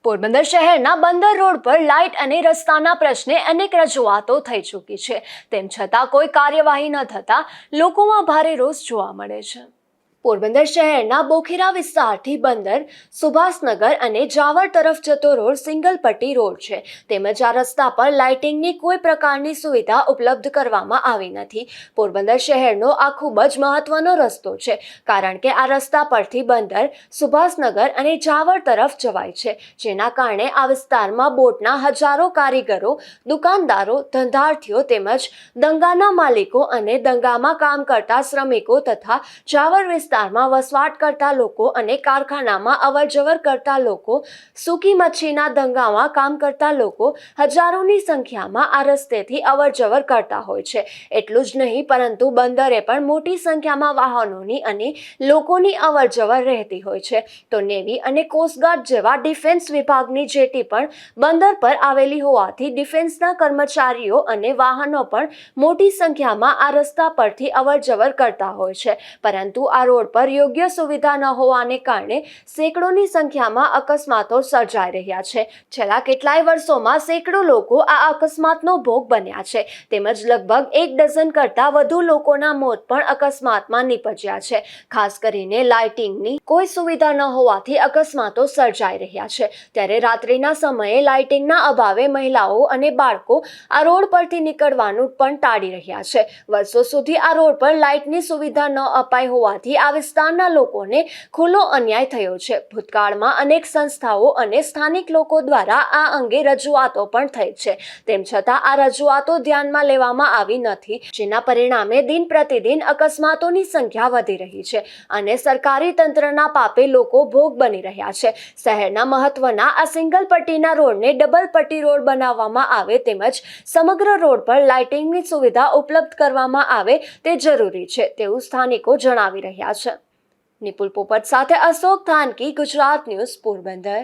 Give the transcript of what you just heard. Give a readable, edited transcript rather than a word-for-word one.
પોરબંદર શહેરના બંદર રોડ પર લાઇટ અને રસ્તાના પ્રશ્ને અનેક રજૂઆતો થઈ ચૂકી છે, તેમ છતાં કોઈ કાર્યવાહી ન થતા લોકોમાં ભારે રોષ જોવા મળે છે। પોરબંદર શહેરના બોખીરા વિસ્તારથી બંદર, સુભાષનગર અને જાવર તરફ જતો રોડ સિંગલ પટ્ટી રોડ છે, તેમજ આ રસ્તા પર લાઇટિંગની કોઈ પ્રકારની સુવિધા ઉપલબ્ધ કરવામાં આવી નથી। પોરબંદર શહેરનો આ ખૂબ જ મહત્વનો રસ્તો છે, કારણ કે આ રસ્તા પરથી બંદર, સુભાષનગર અને જાવર તરફ જવાય છે, જેના કારણે આ વિસ્તારમાં બોટના હજારો કારીગરો, દુકાનદારો, ધંધાર્થીઓ તેમજ દંગાના માલિકો અને દંગામાં કામ કરતા શ્રમિકો તથા જાવર વિસ્તારમાં વસવાટ કરતા લોકો અને કારખાનામાં અવરજવર કરતા લોકો, સૂકી મચ્છીના દંગામાં કામ કરતા લોકો હજારોની સંખ્યામાં આ રસ્તેથી અવરજવર કરતા હોય છે। એટલું જ નહીં, પરંતુ બંદરે પણ મોટી સંખ્યામાં વાહનોની અને લોકોની અવરજવર રહેતી હોય છે, તો નેવી અને કોસ્ટગાર્ડ જેવા ડિફેન્સ વિભાગની જેટી પણ બંદર પર આવેલી હોવાથી ડિફેન્સના કર્મચારીઓ અને વાહનો પણ મોટી સંખ્યામાં આ રસ્તા પરથી અવરજવર કરતા હોય છે, પરંતુ આ રોડ પર યોગ્ય સુવિધા ન હોવાને કારણે સેંકડોની સંખ્યામાં અકસ્માતો સર્જાઈ રહ્યા છે। છેલ્લા કેટલાય વર્ષોમાં સેંકડો લોકો આ અકસ્માતનો ભોગ બન્યા છે, તેમજ લગભગ 1 ડઝન કરતા વધુ લોકોના મોત પણ અકસ્માતમાં નીપજ્યા છે। ખાસ કરીને લાઇટિંગની કોઈ સુવિધા ન હોવાથી અકસ્માતો સર્જાઈ રહ્યા છે, ત્યારે રાત્રિના સમયે લાઇટિંગના અભાવે મહિલાઓ અને બાળકો આ રોડ પરથી નીકળવાનું પણ ટાળી રહ્યા છે। વર્ષો સુધી આ રોડ પર લાઇટની સુવિધા ન અપાઈ હોવાથી આ વિસ્તારના લોકોને ખુલ્લો અન્યાય થયો છે। ભૂતકાળમાં અનેક સંસ્થાઓ અને સ્થાનિક લોકો દ્વારા આ અંગે રજૂઆતો પણ થઈ છે, તેમ છતાં આ રજૂઆતો ધ્યાનમાં લેવામાં આવી નથી, જેના પરિણામે દિન પ્રતિદિન અકસ્માતોની સંખ્યા વધી રહી છે અને સરકારી તંત્રના પાપે લોકો ભોગ બની રહ્યા છે। શહેરના મહત્વના આ સિંગલ પટ્ટીના રોડને ડબલ પટ્ટી રોડ બનાવવામાં આવે તેમજ સમગ્ર રોડ પર લાઇટિંગની સુવિધા ઉપલબ્ધ કરવામાં આવે તે જરૂરી છે, તેવું સ્થાનિકો જણાવી રહ્યા છે। નિપુલ પોપટ સાથે અશોક થાનકી, ગુજરાત ન્યૂઝ, પોરબંદર।